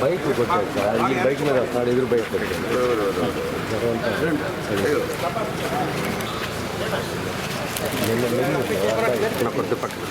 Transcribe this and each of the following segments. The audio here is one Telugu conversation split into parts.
బైక్ కొట్టాడు సార్, ఈ బైక్ మీద వస్తాడు, ఎదురు బైక్ కొట్టాడు. కొద్ది పక్కన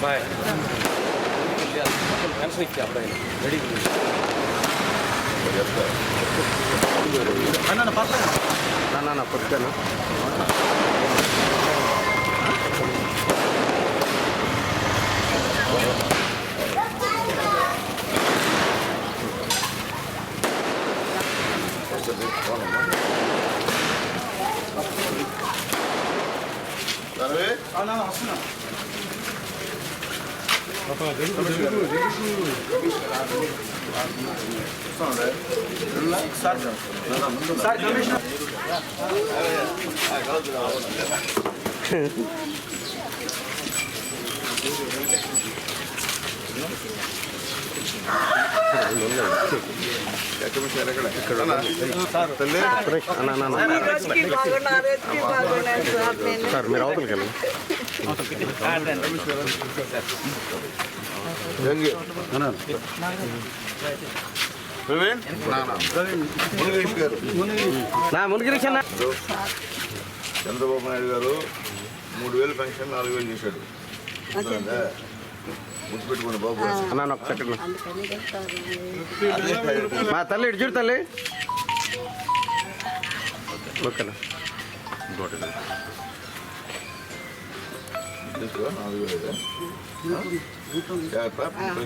బాయ్ రెడీ అన్న కొట్టాను. సార్ మీరు అవతలకి వెళ్ళండి. చంద్రబాబు నాయుడు గారు 3000 పెన్షన్ 4000 చేశాడు. గుర్తుపెట్టుకోండి బాబు. అన్న ఒక సెకండ్ మా తల్లి ఇటు చూడు తల్లి. ఓకేనా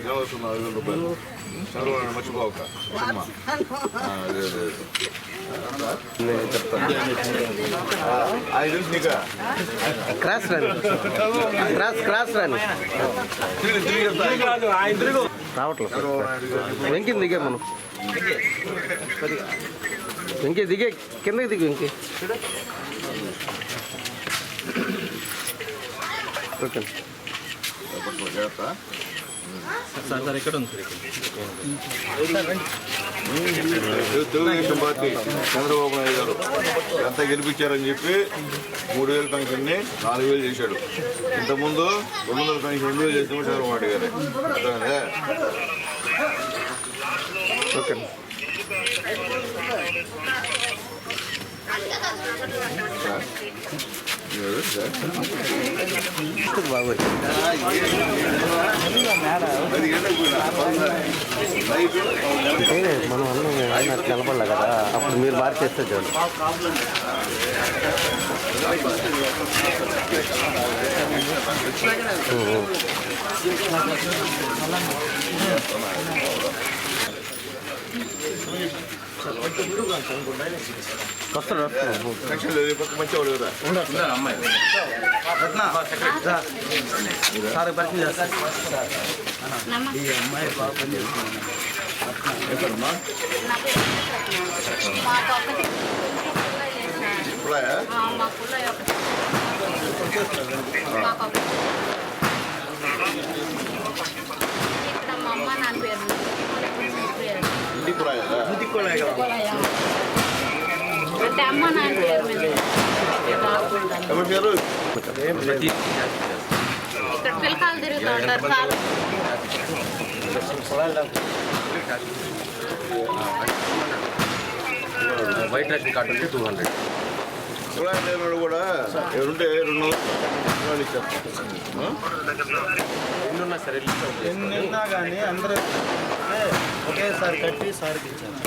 4000 రూపాయలు చంద్రబాబు మర్చిపోక. క్రాస్ రాని క్రాస్ రాని రావట్లేదు. వెంకి దిగే మనం వెంకి దిగే కిందకి దిగు వెంకి. ఓకే సార్ ఎక్కడ ఉంది? తెలుగుదేశం పార్టీ చంద్రబాబు నాయుడు గారు ఎంత గెలిపించారని చెప్పి 3000 పెన్షన్ని 4000 చేశాడు. ఇంతకుముందు 200 పెన్షన్ 2000 చేసిన చంద్రబాబు నాయుడు గారే. ఓకే బాబు మనం అన్నం నిలబడలే కదా, అప్పుడు మీరు బాగా చేస్తే చూడండి. వస్తాడు మంచివాడు కదా అమ్మాయి సార్ పరిచయం చేస్తారు. ఈ అమ్మాయి బాగా పని చేస్తుంది. అంటే అమ్మ నాన్న పేరు మీద ఇక్కడ పిల్లకాయలు తిరుగుతూ ఉంటారు సార్. వైట్ రేషన్ కార్డు ఉంటే 200. కూడా ఎవరుంటే 200 ఇచ్చారు. ఎన్నున్నా సరే ఎన్నున్నా కానీ అందరూ ఒకేసారి కట్టి సార్కి ఇచ్చాను.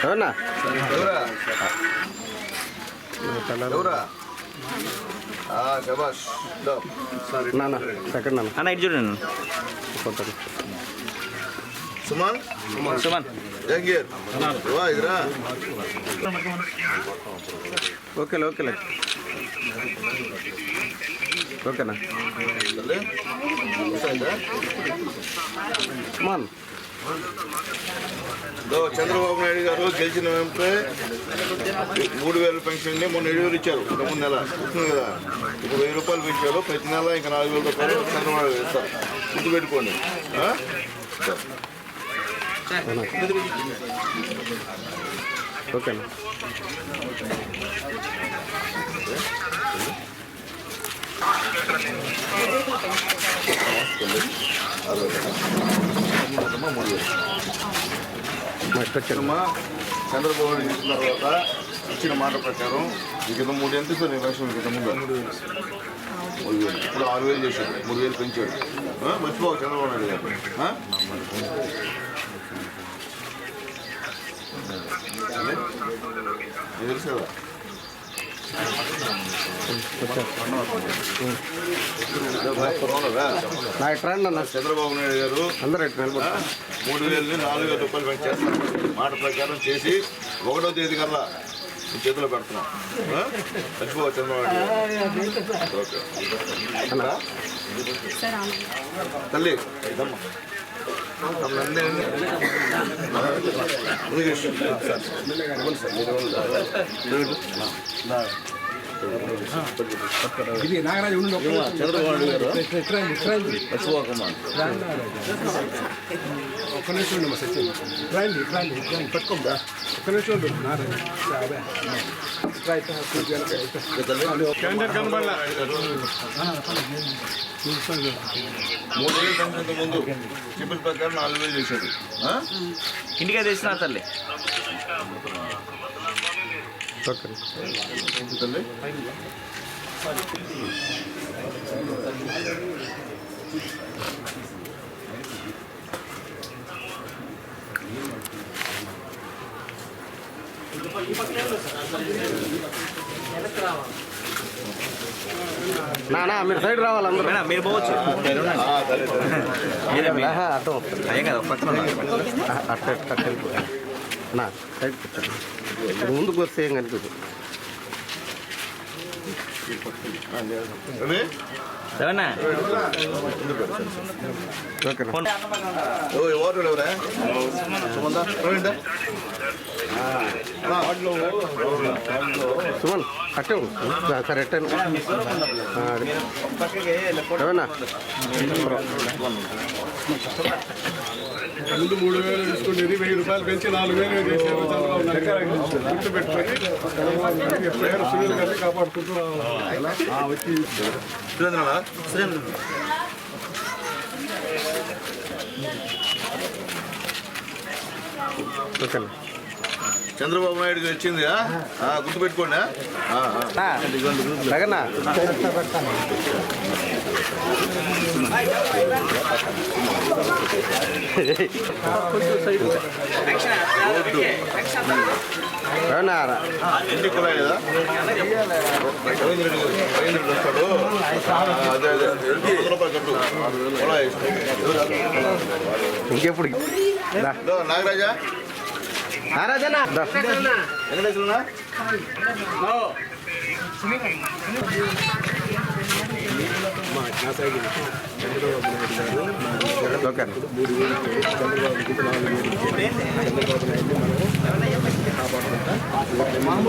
అవునా శబాష్ నాన్న సెకండ్ నాన్న అన్న ఇటు చూడండి. సుమన్ సుమన్ జంగీర్ ఇదిరా ఓకేలే ఓకేలే ఓకేనా మాన్ చంద్రబాబు నాయుడు గారు గెలిచిన వెంటనే 3,000 పెన్షన్ మొన్న 7,000 ఇచ్చారు. ముందు నెల వస్తుంది కదా, ఇప్పుడు 1,000 రూపాయలు పెంచారు. ప్రతి నెల ఇంకా 4,000 రూపాయలు చంద్రబాబు ఇస్తారు. గుర్తుపెట్టుకోండి. ఓకేనా చంద్రబాబు నాయుడు ఇచ్చిన తర్వాత ఇచ్చిన మాట ప్రకారం మీకు 3 ఎంత ఇస్తారు? లక్షలు కింద ముందు 3,000, ఇప్పుడు 6,000 చేశాడు, 3,000 పెంచాడు. మర్చిపోవాలి చంద్రబాబు నాయుడు గారు. మీకు తెలుసు కదా. చంద్రబాబు నాయుడు గారు అందరూ 3,000ని 4,000 రూపాయలు పెంచేస్తారు. మాట ప్రకారం చేసి 1వ తేదీ కల్లా చేతిలో పెడుతున్నాం. మర్చిపోవాలి చంద్రబాబు నాయుడు గారు. ఓకే తల్లి ఇది నాగరాజు చంద్రబాబు నాయుడు గారు మర్చిపోకమ్మా. ఒక్క నిమిషం ఉండమ్మా సచిన్ రండి పట్టుకోమ్మా. ఒక్క నిమిషం ఉండు నారాజు 3,000 పెన్షన్ ముందు చెప్పిన ప్రకారం 4,000 చేశాడు. ఇంటికే తెచ్చిన తల్లి. తల్లి నానా మీరు సైడ్ రావాలి అందరూ. మీరు పోవచ్చు. అటు అయ్యే కదా పక్కన అట్ట నా సైడ్ కూర్చోండి. ముందుకు వస్తే ఏం కనిపించదు. ఏమన్నా ఓటర్ ఎవరా? సుమన్ అట్టే సరే ఎట్టాను ఏమన్నా ముందు 3,000 తీసుకునేది 1,000 రూపాయలు పెంచి 4,000 చేసేది చంద్రబాబు నాయుడు గుర్తు పెట్టుకొని ఎప్పుడైనా సునీల్ గారిని కాపాడుకుంటూ ఓకేనా చంద్రబాబు నాయుడు గారు వచ్చింది గుర్తుపెట్టుకోండి. జగన్నా ఇంటికి కులాయి కదా రవీంద్ర రెడ్డి వస్తాడు. అదే అదే 100 రూపాయలు కట్టు కులాయి. ఇంకెప్పుడు నాగరాజా నారాజనా వెంకటేశ్వరనా మా సైడ్ చంద్రబాబు నాయుడు గారు 3,000 చంద్రబాబు 4,000 చంద్రబాబు నాయుడు మనం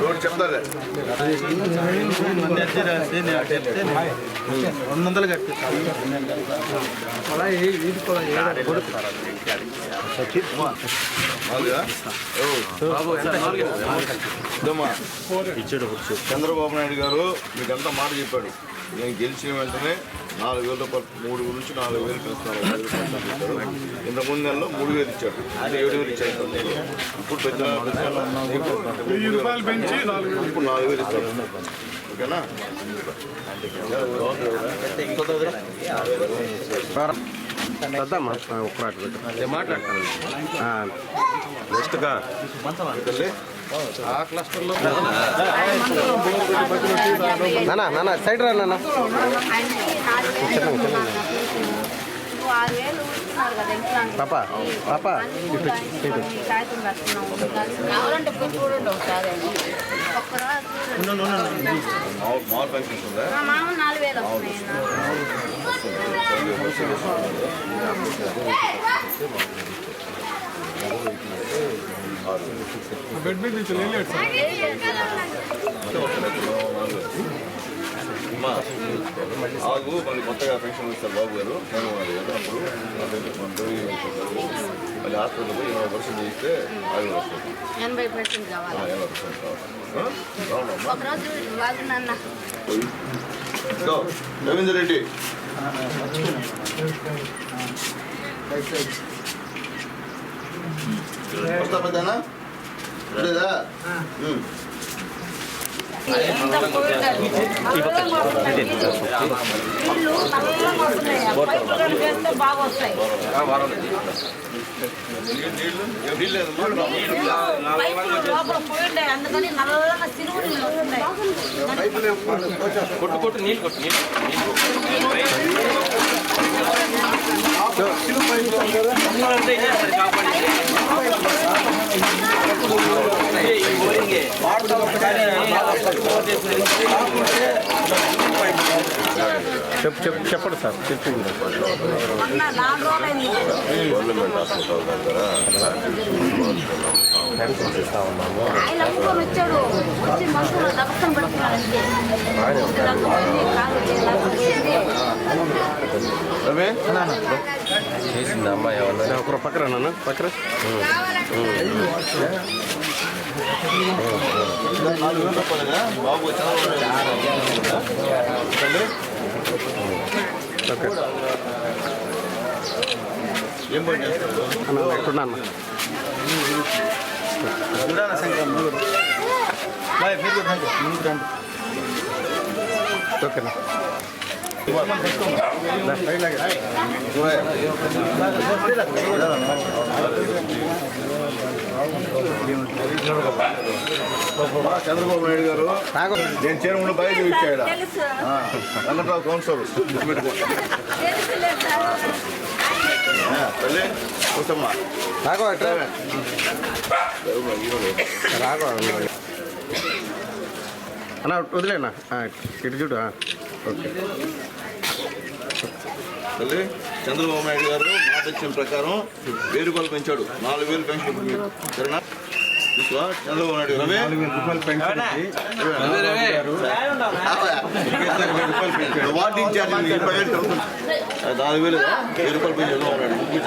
రోడ్ చెప్తారు 200 కట్టి చంద్రబాబు నాయుడు గారు మీకంతా మాట చెప్పాడు. నేను గెలిచిన వెంటనే 4,000 రూపాయలు 3 నుంచి 4,000 పెంచుతాను. ఇంతకుముందు నెలలో 3,000 ఇచ్చాడు. అంటే 7,000 ఇచ్చాడు. ఇప్పుడు పెద్ద 1000 రూపాయలు పెంచి 4,000 ఇప్పుడు 4,000 ఇస్తాడు. ఓకేనా? మాట్లాడతాను నెక్స్ట్గా ఆ క్లస్టర్లో నాన్న సైడ్ రా నాన్న 6,000 ఇస్తున్నారు కదా ఇంట్లో పాప కావాలంటే ఇప్పుడు చూడండి ఒకసారి మాల్ పెన్షన్ ఉందా? మామూలు 4,000 బెడ్ మీద నుంచి లేలేడు సార్. ఆగు మళ్ళీ కొత్తగా పెన్షన్ ఇస్తారు బాబు గారు. నేను వెళ్ళినప్పుడు మళ్ళీ హాస్పిటల్ పోయి 20% చేస్తే 80% కావాలి 80% కావాలి. ఒకరోజు బాగున్నా రవీందర్ రెడ్డి వస్తా పెద్దనా లేదా? బాగా వస్తాయి లోపల పోయిండే అందుకని నల్లగా సిరువు నీళ్ళు వస్తున్నాయి కొట్టు నీళ్ళు కొట్టు చెప్పండి సార్ చెప్పింది గవర్నమెంట్ హాస్పిటల్ దగ్గర ఆయన అమ్ముకొని వచ్చాడు వచ్చి మనుషులు దర్శనం పెడుతున్నాడు రవి చేసింది అమ్మాయి ఏమన్నా ఒకరు పక్కన నాన్న పక్కన 4,000 రూపాయలుగా బాబు ఏం పని చేస్తారు? ఎక్కడున్నా ఓకేనా చంద్రబాబు నాయుడు గారు నేను చైర్మన్ బయట ఇచ్చాడు. వెంకట్రావు కౌన్సిలర్ తల్లి కూర్చోమ్మా. రాఘవ అన్న వదిలేనా ఇటు చూడు ఓకే తల్లి చంద్రబాబు నాయుడు గారు మాట ఇచ్చిన ప్రకారం 1,000 రూపాయలు పెంచాడు. 4,000 పెన్షన్ సరేనా? తీసుకో చంద్రబాబు నాయుడు గారు 4,000 రూపాయలు పెన్షన్ వార్డు ఇన్ఛార్జ్ 4,000 రూపాయలు పెంచాడు ముగ్గురు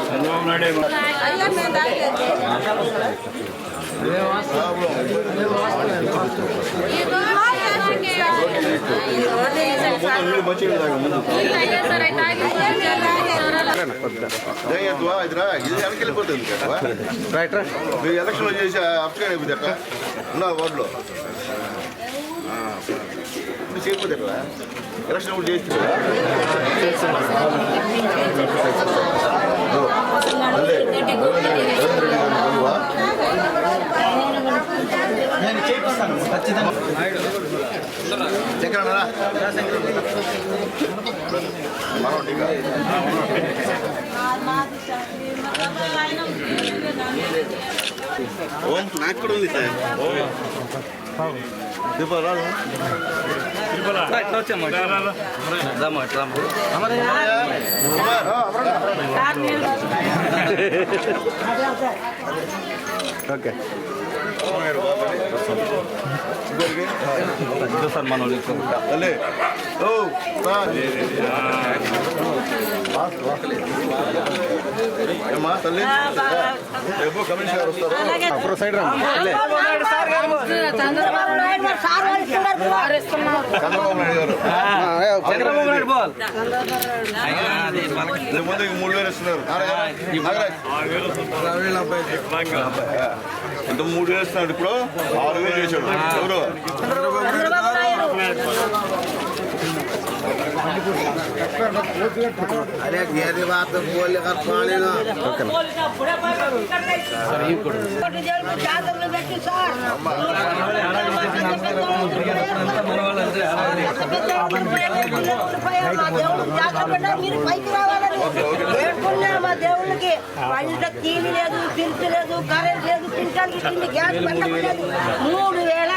చంద్రబాబు నాయుడు నీళ్ళు మంచిగా ఇదిరా ఇది వెనక్కి వెళ్ళిపోతుంది కదా. రైట్ మీరు ఎలక్షన్లో చేసి అప్లై అయిపోతే అట్లా ఉన్నా వార్డులో ఇప్పుడు చేయకపోతే ఎట్లా? ఎలక్షన్ కూడా చేసి నేను చేపిస్తాను ఖచ్చితంగా. చక్రనా మనోటిగా నాకు కూడా ఉంది సార్. దీపారాలు ఇట్లా వచ్చాము ఓకే సార్ మన తల్లి ఓ ఏమ్మా తల్లి రేపు కమిషనర్ గారు వస్తారు అప్పుడు సైడ్ రా చంద్రబాబు నాయుడు గారు సార్ వాళ్ళు వారిస్తున్నారు. చంద్రబాబు నాయుడు గారు చంద్రబాబు నాయుడు బాల్ ముందు 3,000 ఇస్తున్నారు ఇంత 3,000 ఇస్తున్నాడు ఇప్పుడు 6,000 చేశాడు ఎవరు చంద్రబాబు నాయుడు अरे घेरी बात बोले कर पानी ना జాతరలు పెట్టి సార్ మీరు పైకి రావాలని వేడుకున్నారు మా దేవుళ్ళకి. వంట టీవీ లేదు, పిలిచి లేదు, కరెంట్ లేదు, తింటానికి తిండి గ్యాస్ పెట్టలేదు. 3,200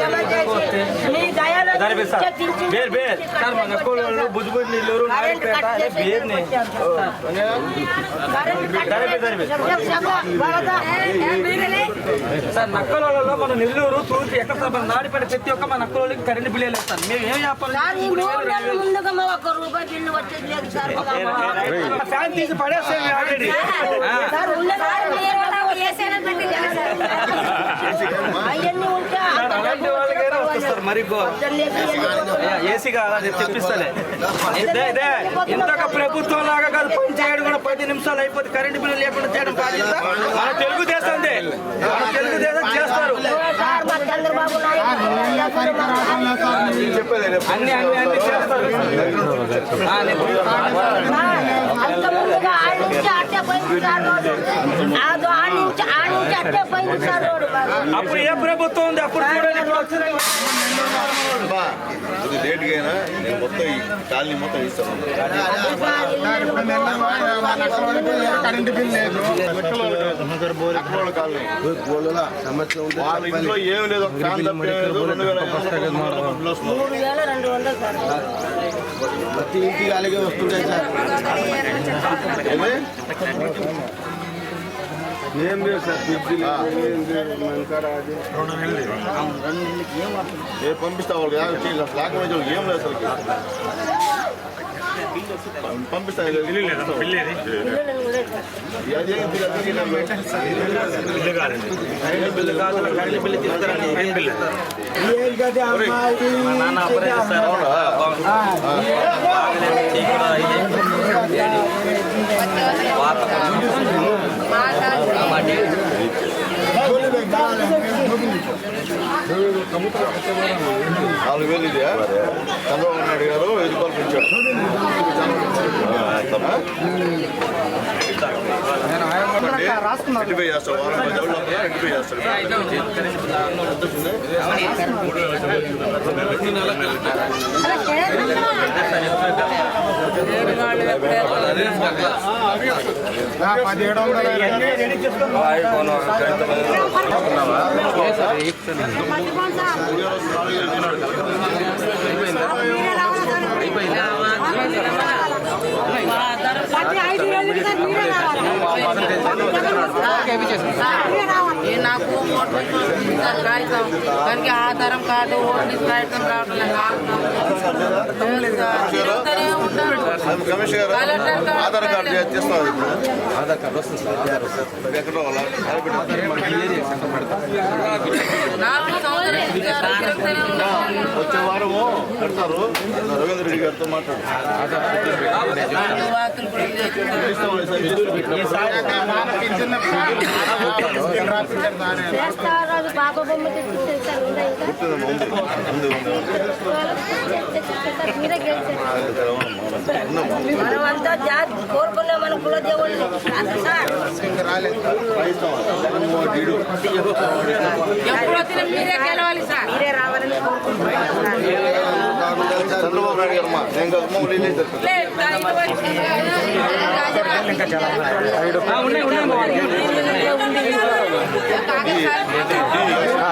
జమ చేసి మీ దయాలను సార్ నక్కలలో మన నెల్లూరు తూర్పు ఎక్కడ సార్ మన నాడిపేట ప్రతి ఒక్క మన నక్కలకి కరెంట్ బిల్లు వేస్తారు. మేము ఏం చెప్పాలి? ముందుగా మా ఒక్క రూపాయి బిల్లు వచ్చేది లేదు సార్. ఫ్యాన్ తీసి పడేస్తాం ఆల్రెడీ. అవన్నీ ఉంటే అలాంటి వాళ్ళకైనా వస్తారు మరి ఏసీ కాదా తెప్పిస్తాలే. ఇదే ఇంతక ప్రభుత్వం లాగా కాదు, పని చేయడం కూడా 10 నిమిషాలు అయిపోతే కరెంటు బిల్లు లేకుండా చేయడం బాధ్యత మన తెలుగుదేశం చేస్తారు. చంద్రబాబు అన్ని చేస్తారు. అంత ముందుగా ఆడ నుంచి అట్టే పోయింది సార్ రోడ్డు. ఆడ నుంచి అట్టే పోయింది సార్ రోడ్డు. అప్పుడు ఏ ప్రభుత్వం ఉంది అప్పుడు చూడండి. ఇది డేట్కైనా నేను మొత్తం ఈ కాలనీ మొత్తం ఇస్తాను. కరెంట్ బిల్ లేదు అక్రోళ్ళ కాలనీ వాళ్ళ ఇంట్లో ఏం లేదు, ఒక ఫ్యాన్ తప్ప ఏం లేదు. 2,500 వస్తుంది. 3,200 సార్. ప్రతి ఇంటికి అలాగే వస్తుంటాయి సార్. ఏం లేదు సార్ ఏ పంపిస్తా వాళ్ళకి లేకపోతే ఏం లేదు అసలు పంపిస్తా నాన్న అప్పుడే చేస్తారు. నాలుగు వేలు ఇదే చంద్రబాబు నాయుడు గారు 5 రూపాయలు పెంచాడు. రెడ్డిపై చేస్తాడు, వారం 10 రోజుల్లో రెడ్డిపై చేస్తాడు. నాకు దానికి ఆధారం కార్డు ఓటు కాగితం రావట్లేదు. కమిషనర్ గారు ఆధార్ కార్డు చేస్తున్నారు. ఇప్పుడు ఆధార్ కార్డు వస్తుంది సార్. ఎక్కడ వచ్చే వారము పెడతారు. రవీంద్ర రెడ్డి గారితో మాట్లాడు. బాబా బొమ్మ మీరే గెలిచారు. మనమంతా జాతి కోరుకున్నాం మన కుల దేవుళ్ళు సార్. మీరే గెలవాలి సార్. మీరే రావాలని కోరుకుంటున్నాం. చంద్రబాబు నాయుడు గారు నేను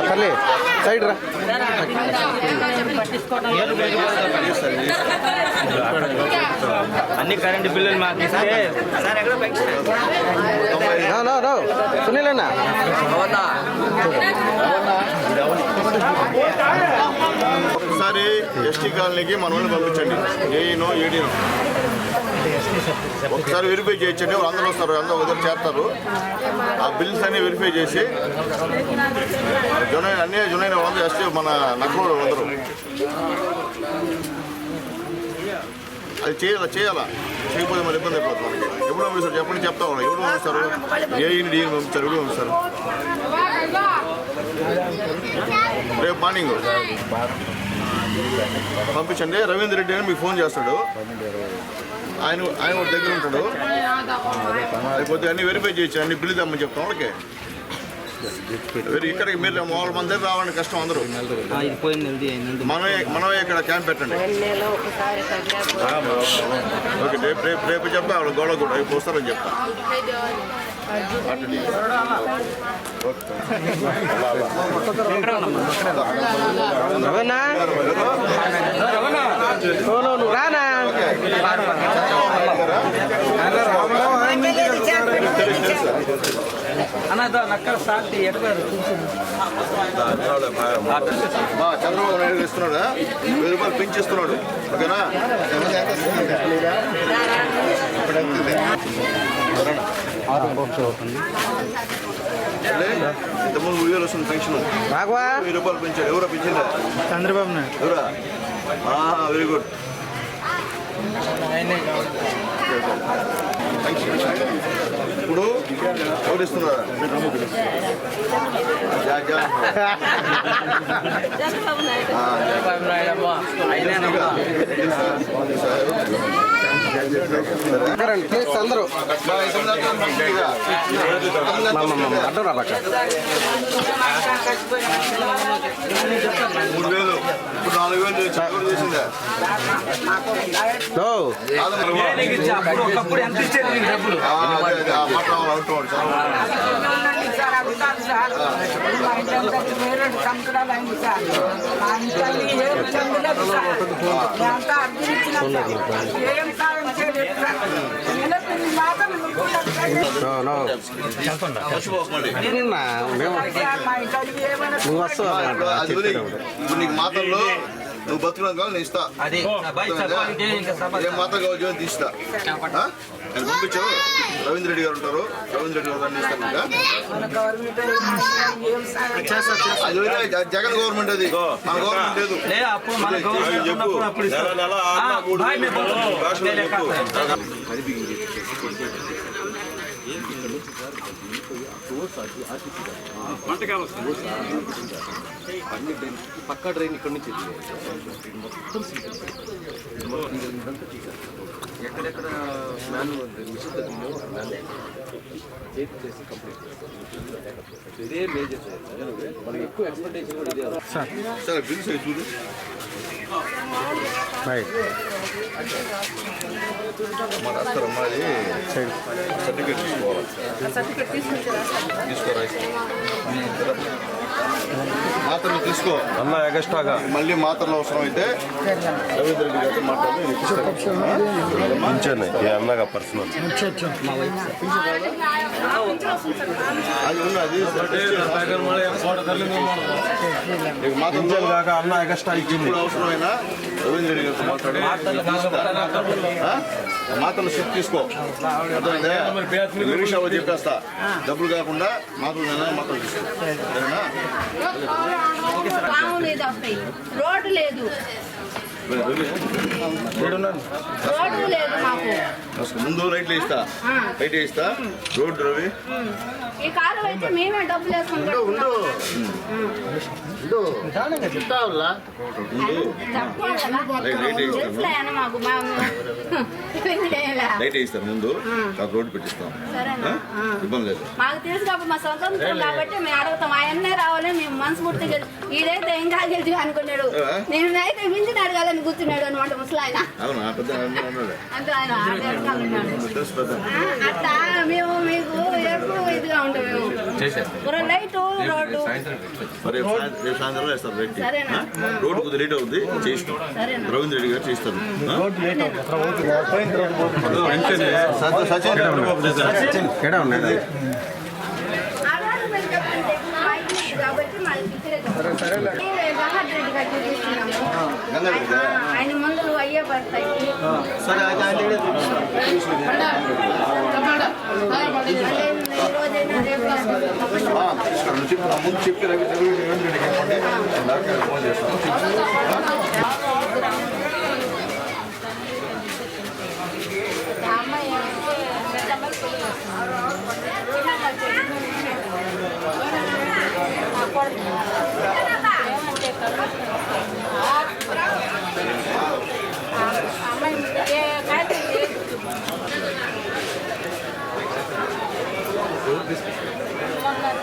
తల్లి సైడ్ రా. అన్ని కరెంటు బిల్లులు మాకు ఇస్తే సునీల్ అన్న ఒకసారి ఎస్టీ కాలనీకి మన వాళ్ళు పంపించండి, ఏఈనో ఏడీనో ఒకసారి వెరిఫై చేయించండి. అందరూ వస్తారు, అందరూ ఒకరు చేస్తారు. ఆ బిల్స్ అన్ని వెరిఫై చేసి అన్నీ జునైన వాళ్ళు ఎస్టీ మన నక్కలు అందరూ అది చేయాలా చేయకపోతే మరి ఇబ్బంది అయిపోతుంది మనకి. ఎప్పుడు పంపిస్తారు చెప్పండి, చెప్తా ఉన్నాం. ఎప్పుడు పంపిస్తారు? ఏఈని డీని పంపిస్తారు, ఎప్పుడు పంపిస్తారు? రేపు మార్నింగ్ పంపించండి. రవీంద్ర రెడ్డి అని మీకు ఫోన్ చేస్తాడు, ఆయన ఒక దగ్గర ఉంటాడు. లేకపోతే అన్ని వెరిఫై చేయొచ్చు, అన్ని బిల్లు తెమ్మని చెప్తాం వాళ్ళకి. ఇక్కడికి మీరు వాళ్ళ మన దగ్గర రావాలని కష్టం అందరూ. మనమే ఇక్కడ క్యాంప్ పెట్టండి. ఓకే, రేపు చెప్తా వాళ్ళు గొడవ కూడా రేపు వస్తారని చెప్తా. నువ్వు రానా నక్కల సాటి చంద్రబాబు నాయుడు ఇస్తున్నాడా? 1000 రూపాయలు పెంచిస్తున్నాడు. ఓకేనా? ఇంతకుముందు 3000 వస్తుంది పెన్షన్, 1000 రూపాయలు పెంచాడు. ఎవరో పెంచిందా? చంద్రబాబు నాయుడు. ఎవరా? Very good. ఇప్పుడు ఎవరు ఇస్తున్నారా? ప్లీజ్ అందరూ అడ్డం రాక 3000 ఇప్పుడు 4000 చేసిందా? ఒకప్పుడు ఎంత ఇచ్చేది నీకు డబ్బులు? నువ్వు వస్తావా? ఇప్పుడు నీకు మాత్రలో నువ్వు బతుకున్నాం కావాలి నేను ఇస్తా. ఏం మాత్రం కావచ్చు తీస్తా. నేను పంపించావు. రవీంద్ర రెడ్డి గారు ఉంటారు, రవీంద్ర రెడ్డి గారు అన్ని ఇస్తాను. అది జగన్ గవర్నమెంట్, అది మన గవర్నమెంట్ లేదు. పక్కా డ్రైన్ ఇక్కడ నుంచి మొత్తం ఎక్కడెక్కడ మిషన్ చేసి కంప్లీట్ ఇదే మేజర్. మనకి ఎక్కువ ఎక్స్పెక్టేషన్ కూడా ఇదే. సరే బిల్స్ చూడు. రాస్తారమ్మా, అది సర్టిఫికేట్ తీసుకోవాలి. తీసుకోరా, మాత్రలు తీసుకో అన్న. ఎగస్ట్రాగా మళ్ళీ మాత్రలు అవసరం అయితే రవీంద్ర రెడ్డి గారితో మాట్లాడి అన్నగా పర్సనల్ అది ఉన్నది. కాక అన్న ఎగస్ట్రా ఇచ్చింది అవసరమైన రవీంద్ర రెడ్డి గారితో మాట్లాడి మాత్రలు షిఫ్ట్ తీసుకో. విషయాలు చెప్పేస్తా, డబ్బులు కాకుండా మాత్రలు తీసుకో. సరేనా? రోడ్డు లేదు, రోడ్డు లేదు మాకు. ముందు రైట్లు ఇస్తా, రైట్ ఇస్తా. రోడ్డు రవి ఈ కారు అయితే మేమే డబ్బులు వేసుకుంటాం. లైట్ వేయిస్తారు ముందు రోడ్డు పెట్టిస్తాం, ఇబ్బంది లేదు. మాకు తెలుసు కాబట్టి మా స్వతంత్రం కాబట్టి మేము అడుగుతాం. ఆయన్నే రావాలి, మేము మనసు ముట్టి ఇదైతే ఏం కాగలిసి అనుకున్నాడు. నేను అయితే మించిన అడగాలని కూర్చున్నాడు అనమాట ముసలాయన. అంటే ఆయన అట్లా మేము మీకు ఎప్పుడు ఇదిగా ఉంటాం. మేము లైట్ రోడ్డు సరేనా, రోడ్డు కొద్దిగా లేట్ అవుతుంది, చేస్తాం. రవీంద్ర రెడ్డి గారు చేస్తారు. కాబట్టి ఆయన ముందు అయ్యే పడతాయి. రోజైనా రేపు ముందు చెప్పి ఫోన్ చేస్తాం.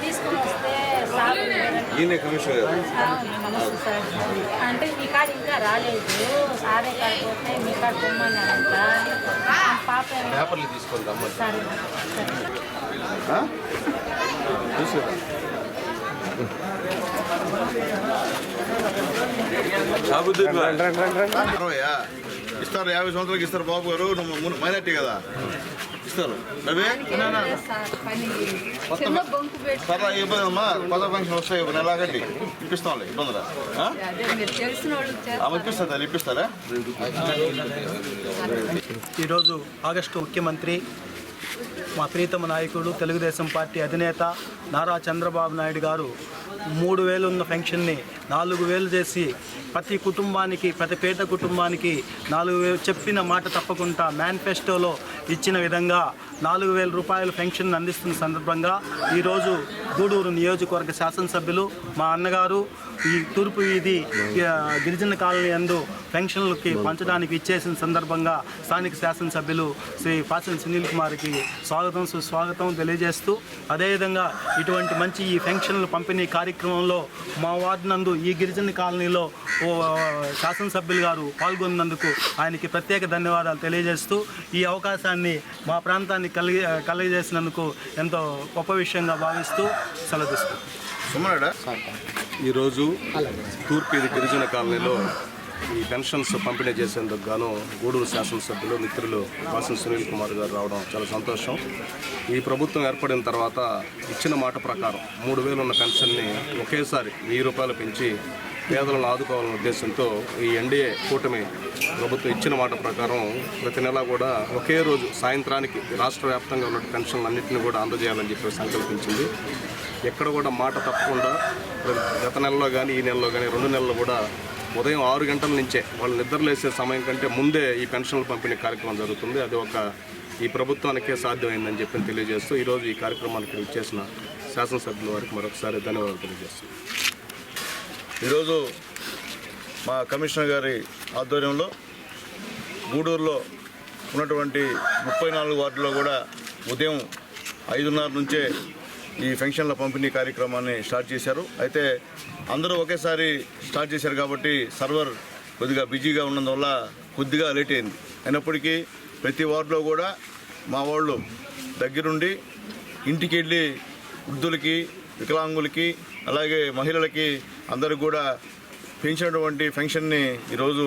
తీసుకుని వస్తే ఈయన కమిషనర్ గారు అంటే మీ కాడ ఇంకా రాలేదు, సారే కాకపోతే మీ కాడ పొమ్మన్నారంట. పాప పేపర్లు తీసుకొని రమ్మని. సరే ఇస్తారు, 50 సంవత్సరాలకి ఇస్తారు. బాబు గారు మైనార్టీ కదా, ఇస్తారు. సరే ఇబ్బంది అమ్మా, కొత్త పెన్షన్ వస్తాయి నెలాగండి, ఇప్పిస్తాంలే, ఇబ్బందిరా. ఇప్పిస్తా, ఇప్పిస్తారా? ఈరోజు ఆగస్టు ముఖ్యమంత్రి, మా ప్రీతమ నాయకుడు, తెలుగుదేశం పార్టీ అధినేత నారా చంద్రబాబు నాయుడు గారు 3,000 ఉన్న పెన్షన్ని 4,000 చేసి ప్రతి కుటుంబానికి, ప్రతి పేద కుటుంబానికి 4,000 చెప్పిన మాట తప్పకుండా మేనిఫెస్టోలో ఇచ్చిన విధంగా 4,000 రూపాయల పెన్షన్ అందిస్తున్న సందర్భంగా ఈరోజు గూడూరు నియోజకవర్గ శాసనసభ్యులు మా అన్నగారు ఈ తూర్పు వీధి గిరిజన కాలనీ యందు పెన్షన్లకి పంచడానికి ఇచ్చేసిన సందర్భంగా స్థానిక శాసనసభ్యులు శ్రీ పాసం సునీల్ కుమార్కి స్వాగతం సుస్వాగతం తెలియజేస్తూ, అదేవిధంగా ఇటువంటి మంచి ఈ పెన్షన్ల పంపిణీ కార్యక్రమంలో మా వార్డు నందు ఈ గిరిజన కాలనీలో శాసనసభ్యులు గారు పాల్గొన్నందుకు ఆయనకి ప్రత్యేక ధన్యవాదాలు తెలియజేస్తూ, ఈ అవకాశాన్ని మా ప్రాంతాన్ని కలిగజేసినందుకు ఎంతో గొప్ప విషయంగా భావిస్తూ సెలవు తీసుకుంటాం. ఈరోజు తూర్పు గిరిజన కాలనీలో ఈ పెన్షన్స్ పంపిణీ చేసేందుకు గాను గూడూరు శాసనసభ్యులు మిత్రులు పాసం సునీల్ కుమార్ గారు రావడం చాలా సంతోషం. ఈ ప్రభుత్వం ఏర్పడిన తర్వాత ఇచ్చిన మాట ప్రకారం 3,000 ఉన్న పెన్షన్ని ఒకేసారి 1,000 రూపాయలు పెంచి పేదలను ఆదుకోవాలనే ఉద్దేశంతో ఈ ఎన్డీఏ కూటమి ప్రభుత్వం ఇచ్చిన మాట ప్రకారం ప్రతి నెల కూడా ఒకే రోజు సాయంత్రానికి రాష్ట్ర వ్యాప్తంగా ఉన్న పెన్షన్లు అన్నింటినీ కూడా అందజేయాలని చెప్పి సంకల్పించింది. ఎక్కడ కూడా మాట తప్పకుండా గత నెలలో కానీ ఈ నెలలో కానీ 2 నెలలు కూడా ఉదయం 6 గంటల నుంచే వాళ్ళు నిద్రలేసే సమయం కంటే ముందే ఈ పెన్షన్ల పంపిణీ కార్యక్రమం జరుగుతుంది. అది ఈ ప్రభుత్వానికే సాధ్యమైందని చెప్పి తెలియజేస్తూ ఈరోజు ఈ కార్యక్రమానికి ఇచ్చేసిన శాసనసభ్యుల వారికి మరొకసారి ధన్యవాదాలు తెలియజేస్తున్నాను. ఈరోజు మా కమిషనర్ గారి ఆధ్వర్యంలో గూడూరులో ఉన్నటువంటి 34 వార్డుల్లో కూడా ఉదయం 5:30 నుంచే ఈ పెన్షన్ల పంపిణీ కార్యక్రమాన్ని స్టార్ట్ చేశారు. అయితే అందరూ ఒకేసారి స్టార్ట్ చేశారు కాబట్టి సర్వర్ కొద్దిగా బిజీగా ఉన్నందువల్ల కొద్దిగా లేట్ అయింది. అయినప్పటికీ ప్రతి వార్డులో కూడా మా వాళ్ళు దగ్గరుండి ఇంటికి వెళ్ళి వృద్ధులకి, వికలాంగులకి, అలాగే మహిళలకి అందరికి కూడా పెంచినటువంటి పెన్షన్ని ఈరోజు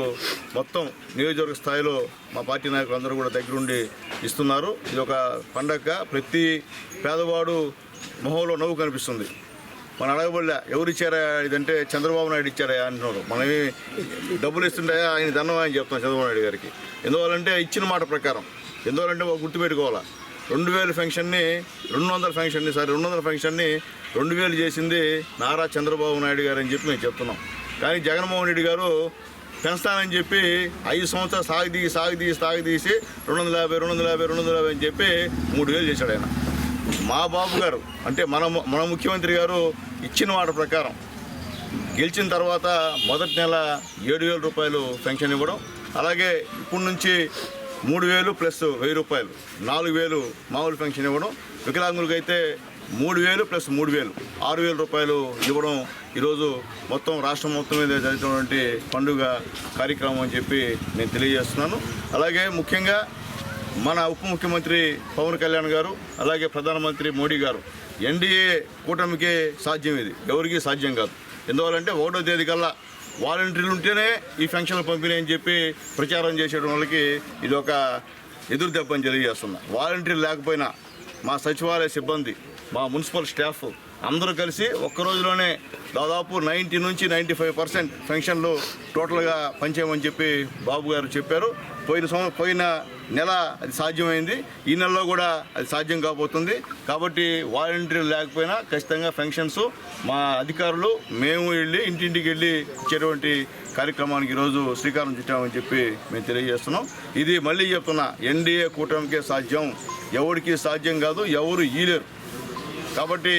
మొత్తం నియోజకవర్గ స్థాయిలో మా పార్టీ నాయకులు అందరూ కూడా దగ్గరుండి ఇస్తున్నారు. ఇది ఒక పండగగా ప్రతి పేదవాడు మొహంలో నవ్వు కనిపిస్తుంది. మనం అడగబడలే ఎవరు ఇచ్చారా ఇదంటే చంద్రబాబు నాయుడు ఇచ్చారా అంటున్నారు. మనమే డబ్బులు ఇస్తుంటాయా ఆయన ధన్యం అని చెప్తాం చంద్రబాబు నాయుడు గారికి. ఎందువల్లంటే ఇచ్చిన మాట ప్రకారం, ఎందువల్లంటే గుర్తుపెట్టుకోవాలా, 2,000 పెన్షన్ని 200 పెన్షన్ని 200 పెన్షన్ని 2,000 చేసింది నారా చంద్రబాబు నాయుడు గారు అని చెప్పి మేము చెప్తున్నాం. కానీ జగన్మోహన్ రెడ్డి గారు పెంచుతానని చెప్పి 5 సంవత్సరాలు సాగదీసి 250 అని చెప్పి 3,000 చేశాడు ఆయన. మా బాబు గారు అంటే మన ముఖ్యమంత్రి గారు ఇచ్చిన మాట ప్రకారం గెలిచిన తర్వాత మొదటి నెల 7,000 రూపాయలు పెన్షన్ ఇవ్వడం, అలాగే ఇప్పటి నుంచి 3,000 ప్లస్ 1,000 రూపాయలు 4,000 మామూలు పెన్షన్ ఇవ్వడం, వికలాంగులకి అయితే 3,000 ప్లస్ 3,000 6,000 రూపాయలు ఇవ్వడం ఈరోజు మొత్తం రాష్ట్రం మొత్తం మీద జరుగుతున్నటువంటి పండుగ కార్యక్రమం అని చెప్పి నేను తెలియజేస్తున్నాను. అలాగే ముఖ్యంగా మన ఉప ముఖ్యమంత్రి పవన్ కళ్యాణ్ గారు, అలాగే ప్రధానమంత్రి మోడీ గారు, ఎన్డీఏ కూటమికే సాధ్యం, ఇది ఎవరికీ సాధ్యం కాదు. ఎందువల్లంటే 1వ తేదీ కల్లా వాలంటీర్లు ఉంటేనే ఈ పెన్షన్లు పంపిణీ అని చెప్పి ప్రచారం చేసేయడం వాళ్ళకి ఇది ఒక ఎదురు దెబ్బని తెలియజేస్తున్నా. వాలంటీర్లు లేకపోయినా మా సచివాలయ సిబ్బంది, మా మున్సిపల్ స్టాఫ్ అందరూ కలిసి ఒక్క రోజులోనే దాదాపు 90 నుంచి 95% పెన్షన్లు టోటల్గా పంచేయమని చెప్పి బాబు గారు చెప్పారు. పోయిన నెల అది సాధ్యమైంది, ఈ నెలలో కూడా అది సాధ్యం కాబోతుంది. కాబట్టి వాలంటీర్లు లేకపోయినా ఖచ్చితంగా పెన్షన్స్ మా అధికారులు మేము వెళ్ళి ఇంటింటికి వెళ్ళి ఇచ్చేటువంటి కార్యక్రమానికి ఈరోజు శ్రీకారం చుట్టామని చెప్పి మేము తెలియజేస్తున్నాం. ఇది మళ్ళీ చెప్తున్నా, ఎన్డీఏ కూటమికే సాధ్యం, ఎవరికి సాధ్యం కాదు, ఎవరు ఈలేరు. కాబట్టి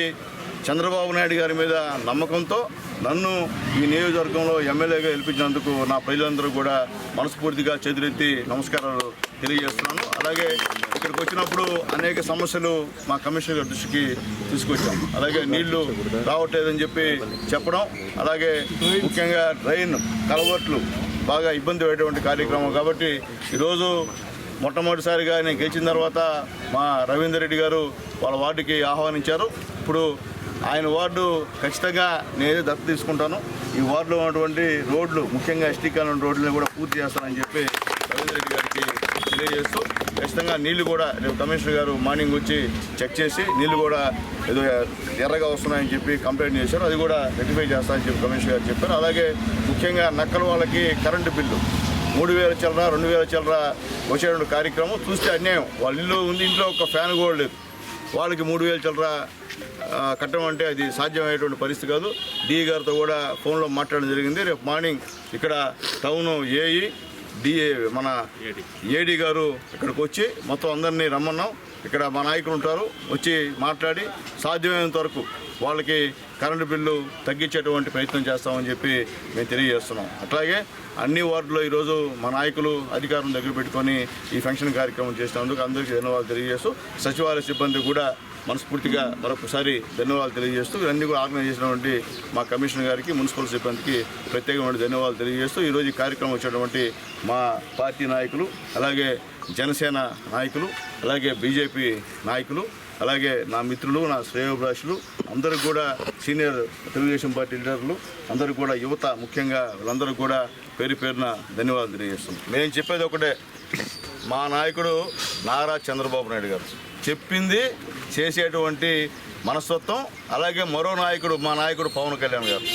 చంద్రబాబు నాయుడు గారి మీద నమ్మకంతో నన్ను ఈ నియోజకవర్గంలో ఎమ్మెల్యేగా గెలిపించినందుకు నా ప్రజలందరూ కూడా మనస్ఫూర్తిగా చేతులెత్తి నమస్కారాలు తెలియజేస్తున్నాను. అలాగే ఇక్కడికి వచ్చినప్పుడు అనేక సమస్యలు మా కమిషనర్ గారి దృష్టికి తీసుకొచ్చాం. అలాగే నీళ్లు రావట్లేదని చెప్పి చెప్పడం, అలాగే ముఖ్యంగా డ్రైన్ కలవట్లు బాగా ఇబ్బంది పడేటువంటి కార్యక్రమం. కాబట్టి ఈరోజు మొట్టమొదటిసారిగా నేను గెలిచిన తర్వాత మా రవీందర్ రెడ్డి గారు వాళ్ళ వార్డుకి ఆహ్వానించారు. ఇప్పుడు ఆయన వార్డు ఖచ్చితంగా నేనే దత్తత తీసుకుంటాను. ఈ వార్డులో ఉన్నటువంటి రోడ్లు, ముఖ్యంగా ఎస్టీ కాలనీ రోడ్లను కూడా పూర్తి చేస్తానని చెప్పి రవీందర్ రెడ్డి గారికి తెలియజేస్తూ, ఖచ్చితంగా నీళ్లు కూడా రేపు కమిషనర్ గారు మార్నింగ్ వచ్చి చెక్ చేసి నీళ్లు కూడా ఏదో ఎర్రగా వస్తున్నాయని చెప్పి కంప్లైంట్ చేశారు, అది కూడా రెక్టిఫై చేస్తానని చెప్పి కమిషనర్ గారు చెప్పారు. అలాగే ముఖ్యంగా నక్కల వాళ్ళకి కరెంటు బిల్లు 3,000 చిల్లర 2,000 చిల్లర వచ్చేటువంటి కార్యక్రమం చూస్తే అన్యాయం. వాళ్ళ ఇల్లు ఉంది, ఇంట్లో ఒక ఫ్యాన్ కూడా లేదు, వాళ్ళకి 3,000 చిల్లర కట్టడం అంటే అది సాధ్యమయ్యేటువంటి పరిస్థితి కాదు. డిఈ గారితో కూడా ఫోన్లో మాట్లాడడం జరిగింది. రేపు మార్నింగ్ ఇక్కడ టౌన్ ఏఈ డిఏ మన ఏడీ గారు ఇక్కడికి వచ్చి మొత్తం అందరినీ రమ్మన్నాం. ఇక్కడ మా నాయకులు ఉంటారు, వచ్చి మాట్లాడి సాధ్యమైనంత వరకు వాళ్ళకి కరెంటు బిల్లు తగ్గించేటువంటి ప్రయత్నం చేస్తామని చెప్పి మేము తెలియజేస్తున్నాం. అట్లాగే అన్ని వార్డులో ఈరోజు మా నాయకులు అధికారం దగ్గర పెట్టుకొని ఈ ఫంక్షన్ కార్యక్రమం చేసినందుకు అందరికీ ధన్యవాదాలు తెలియజేస్తూ, సచివాలయ సిబ్బంది కూడా మనస్ఫూర్తిగా మరొకసారి ధన్యవాదాలు తెలియజేస్తూ, ఇవన్నీ కూడా ఆర్గనైజ్ చేసినటువంటి మా కమిషనర్ గారికి, మున్సిపల్ సిబ్బందికి ప్రత్యేకమైన ధన్యవాదాలు తెలియజేస్తూ, ఈరోజు ఈ కార్యక్రమం వచ్చేటువంటి మా పార్టీ నాయకులు, అలాగే జనసేన నాయకులు, అలాగే బీజేపీ నాయకులు, అలాగే నా మిత్రులు, నా శ్రేయోభిలాషులు అందరూ కూడా, సీనియర్ తెలుగుదేశం పార్టీ లీడర్లు అందరూ కూడా, యువత ముఖ్యంగా వీళ్ళందరూ కూడా పేరు పేరున ధన్యవాదాలు తెలియజేస్తున్నాం. నేను చెప్పేది ఒకటే, మా నాయకుడు నారా చంద్రబాబు నాయుడు గారు చెప్పింది చేసేటువంటి మనస్తత్వం, అలాగే మరో నాయకుడు మా నాయకుడు పవన్ కళ్యాణ్ గారు,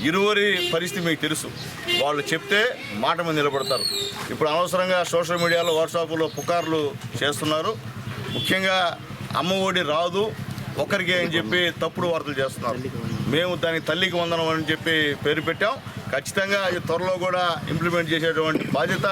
ఇరువురి పరిస్థితి మీకు తెలుసు. వాళ్ళు చెప్తే మాట మీద నిలబడతారు. ఇప్పుడు అనవసరంగా సోషల్ మీడియాలో, వాట్సాప్లో పుకార్లు చేస్తున్నారు. ముఖ్యంగా అమ్మ ఒడి రాదు ఒకరికి అని చెప్పి తప్పుడు వార్తలు చేస్తున్నారు. మేము దానికి తల్లికి వందనం అని చెప్పి పేరు పెట్టాం. ఖచ్చితంగా ఈ త్వరలో కూడా ఇంప్లిమెంట్ చేసేటువంటి బాధ్యత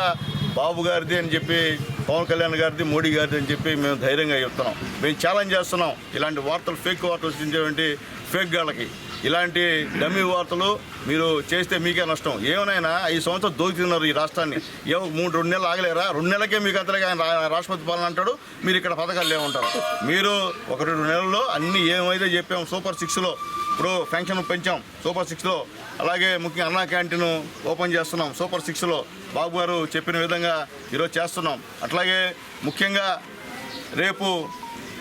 బాబు గారిది అని చెప్పి, పవన్ కళ్యాణ్ గారిది, మోడీ గారిది అని చెప్పి మేము ధైర్యంగా చెప్తున్నాం. మేము ఛాలెంజ్ చేస్తున్నాం, ఇలాంటి వార్తలు, ఫేక్ వార్తలు ఇచ్చేటువంటి ఫేక్ గాళ్ళకి ఇలాంటి డమ్మీ వార్తలు మీరు చేస్తే మీకే నష్టం. ఏమైనా 5 సంవత్సరాలు దోచుతున్నారు ఈ రాష్ట్రాన్ని. 2 నెలలు ఆగలేరా? 2 నెలలకే మీకు అంతగా ఆయన రాష్ట్రపతి పాలన అంటాడు, మీరు ఇక్కడ పథకాలు లేవంటారు. మీరు 1-2 నెలల్లో అన్నీ ఏమైతే చెప్పాం, సూపర్ 6లో ఇప్పుడు పెన్షన్ పెంచాం, సూపర్ 6లో, అలాగే ముఖ్యంగా అన్నా క్యాంటీన్ ఓపెన్ చేస్తున్నాం సూపర్ 6లో, బాబు గారు చెప్పిన విధంగా ఈరోజు చేస్తున్నాం. అట్లాగే ముఖ్యంగా రేపు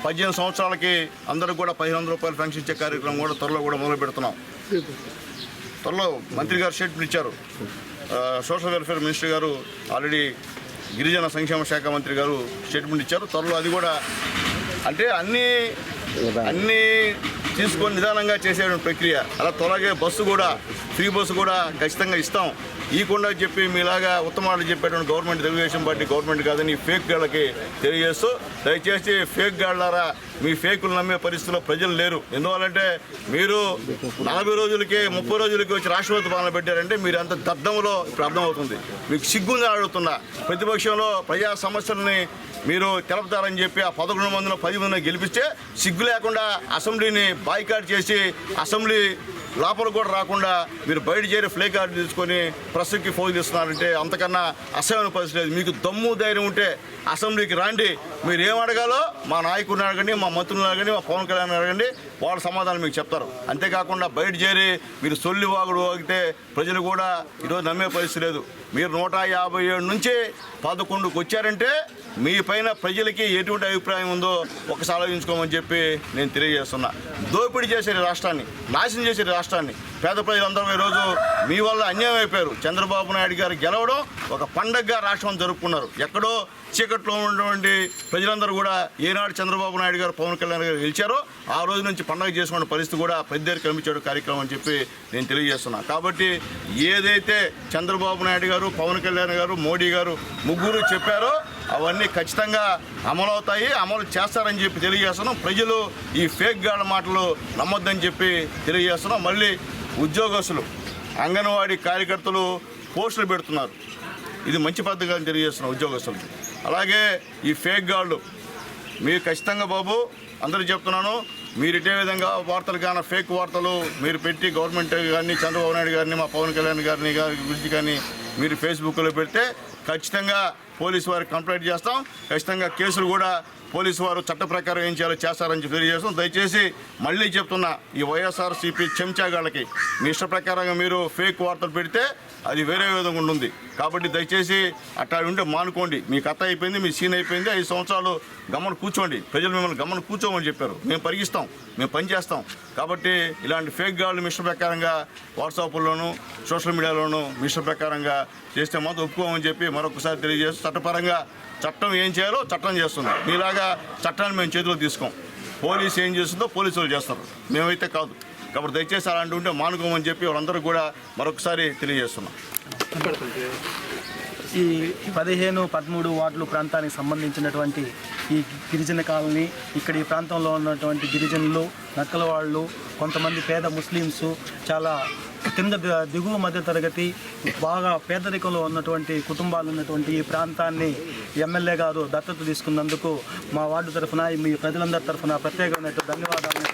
18 సంవత్సరాలకి అందరికి కూడా 1,500 రూపాయలు పెన్షన్ ఇచ్చే కార్యక్రమం కూడా త్వరలో కూడా మొదలు పెడుతున్నాం. త్వరలో మంత్రి గారు స్టేట్మెంట్ ఇచ్చారు, సోషల్ వెల్ఫేర్ మినిస్టర్ గారు ఆల్రెడీ, గిరిజన సంక్షేమ శాఖ మంత్రి గారు స్టేట్మెంట్ ఇచ్చారు. త్వరలో అది కూడా, అంటే అన్నీ తీసుకొని నిదానంగా చేసే ప్రక్రియ. అలా త్వరగా బస్సు కూడా, ఫ్రీ బస్సు కూడా ఖచ్చితంగా ఇస్తాం. ఈకుండా చెప్పి మీలాగా ఉత్తమాలు చెప్పేటువంటి గవర్నమెంట్, తెలుగుదేశం పార్టీ గవర్నమెంట్ కాదని ఫేక్ గాళ్ళకి తెలియజేస్తూ, దయచేసి ఫేక్ గాళ్ళారా, మీ ఫేకులు నమ్మే పరిస్థితిలో ప్రజలు లేరు. ఎందువల్లంటే మీరు 40 రోజులకి 30 రోజులకి వచ్చి రాష్ట్రపతి పాలన పెట్టారంటే మీరు అంత దద్దములో ఇప్పుడు అర్థమవుతుంది. మీకు సిగ్గుంది అడుగుతున్నా. ప్రతిపక్షంలో ప్రజా సమస్యలని మీరు తెలపుతారని చెప్పి ఆ 11 మందిలో 10 మందిని గెలిపిస్తే సిగ్గు లేకుండా అసెంబ్లీని బాయ్కాట్ చేసి అసెంబ్లీ లోపల కూడా రాకుండా మీరు బయట చేరి ఫ్లే కార్డు తీసుకొని ప్రెస్కి ఫోన్ చేస్తున్నారంటే అంతకన్నా అసహ్యమైన పరిస్థితి లేదు. మీకు దమ్ము ధైర్యం ఉంటే అసెంబ్లీకి రండి. మీరు ఏం అడగాలో మా నాయకుడిని అడగండి, మా మంత్రులను అడగండి, మా పవన్ కళ్యాణ్ అడగండి, వాళ్ళ సమాధానం మీకు చెప్తారు. అంతేకాకుండా బయట చేరి మీరు సొల్లి వాగుడు వాగితే ప్రజలు కూడా ఈరోజు నమ్మే పరిస్థితి లేదు. మీరు 157 నుంచి 11కు వచ్చారంటే మీ పైన ప్రజలకి ఎటువంటి అభిప్రాయం ఉందో ఒకసారి ఆలోచించుకోమని చెప్పి నేను తెలియజేస్తున్నా. దోపిడీ చేసే రాష్ట్రాన్ని, నాశనం చేసే రాష్ట్రాన్ని పేద ప్రజలందరూ ఈరోజు మీ వల్ల అన్యాయం అయిపోయారు. చంద్రబాబు నాయుడు గారు గెలవడం ఒక పండగగా రాష్ట్రం జరుపుకున్నారు. ఎక్కడో చీకట్లో ఉన్నటువంటి ప్రజలందరూ కూడా ఏనాడు చంద్రబాబు నాయుడు గారు పవన్ కళ్యాణ్ గారు గెలిచారో ఆ రోజు నుంచి పండగ చేసుకునే పరిస్థితి కూడా పెద్దరికి కనిపించాడు కార్యక్రమం అని చెప్పి నేను తెలియజేస్తున్నా. కాబట్టి ఏదైతే చంద్రబాబు నాయుడు గారు, పవన్ కళ్యాణ్ గారు, మోడీ గారు ముగ్గురు చెప్పారో అవన్నీ ఖచ్చితంగా అమలవుతాయి, అమలు చేస్తారని చెప్పి తెలియజేస్తున్నాం. ప్రజలు ఈ ఫేక్ గాళ్ళ మాటలు నమ్మొద్దని చెప్పి తెలియజేస్తున్నాం. మళ్ళీ ఉద్యోగస్తులు, అంగన్వాడీ కార్యకర్తలు పోస్టులు పెడుతున్నారు. ఇది మంచి పద్ధతిగా తెలియజేస్తున్నాం ఉద్యోగస్తులకి. అలాగే ఈ ఫేక్ గాళ్ళు మీరు ఖచ్చితంగా బాబు అందరూ చెప్తున్నాను, మీరు ఇదే విధంగా వార్తలు కానీ ఫేక్ వార్తలు మీరు పెట్టి గవర్నమెంట్ కానీ చంద్రబాబు నాయుడు గారిని, మా పవన్ కళ్యాణ్ గారిని గురించి కానీ మీరు ఫేస్బుక్లో పెడితే ఖచ్చితంగా పోలీసు వారికి కంప్లైంట్ చేస్తాం. ఖచ్చితంగా కేసులు కూడా పోలీసు వారు చట్ట ప్రకారం ఏం చేయాలో చేస్తారని తెలియజేస్తాం. దయచేసి మళ్ళీ చెప్తున్నా, ఈ వైఎస్ఆర్సీపీ చెంచాగాళ్ళకి మీ ఇష్ట ప్రకారంగా మీరు ఫేక్ వార్తలు పెడితే అది వేరే విధంగా ఉంటుంది. కాబట్టి దయచేసి అట్లా ఉంటే మానుకోండి. మీ కథ అయిపోయింది, మీ సీన్ అయిపోయింది. 5 సంవత్సరాలు గమన కూర్చోండి. ప్రజలు మిమ్మల్ని గమన కూర్చోమని చెప్పారు. మేము పరిగిస్తాం, మేము పనిచేస్తాం. కాబట్టి ఇలాంటి ఫేక్ గాళ్ళు మీ ఇష్ట ప్రకారంగా వాట్సాప్లోను సోషల్ మీడియాలోనూ మీ ఇష్ట ప్రకారంగా చేస్తే మాత్రం ఒప్పుకోమని చెప్పి మరొకసారి తెలియజేస్తూ చట్టపరంగా చట్టం ఏం చేయాలో చట్టం చేస్తుంది. మీలాగా చట్టాన్ని మేము చేతిలో తీసుకోం. పోలీసు ఏం చేస్తుందో పోలీసులు చేస్తారు, మేమైతే కాదు. కాబట్టి దయచేసి అలాంటి ఉంటే మానుకోమని చెప్పి వాళ్ళందరూ కూడా మరొకసారి తెలియజేస్తున్నాం. ఈ 15, 13 వార్డులు ప్రాంతానికి సంబంధించినటువంటి ఈ గిరిజన కాలనీ, ఇక్కడ ఈ ప్రాంతంలో ఉన్నటువంటి గిరిజనులు, నక్కల వాళ్ళు, కొంతమంది పేద ముస్లిమ్స్, చాలా కింద దిగువ మధ్య తరగతి బాగా పేదరికంలో ఉన్నటువంటి కుటుంబాలు ఉన్నటువంటి ఈ ప్రాంతాన్ని ఎమ్మెల్యే గారు దత్తత తీసుకున్నందుకు మా వార్డు తరఫున, మీ ప్రజలందరి తరఫున ప్రత్యేకమైన ధన్యవాదాలు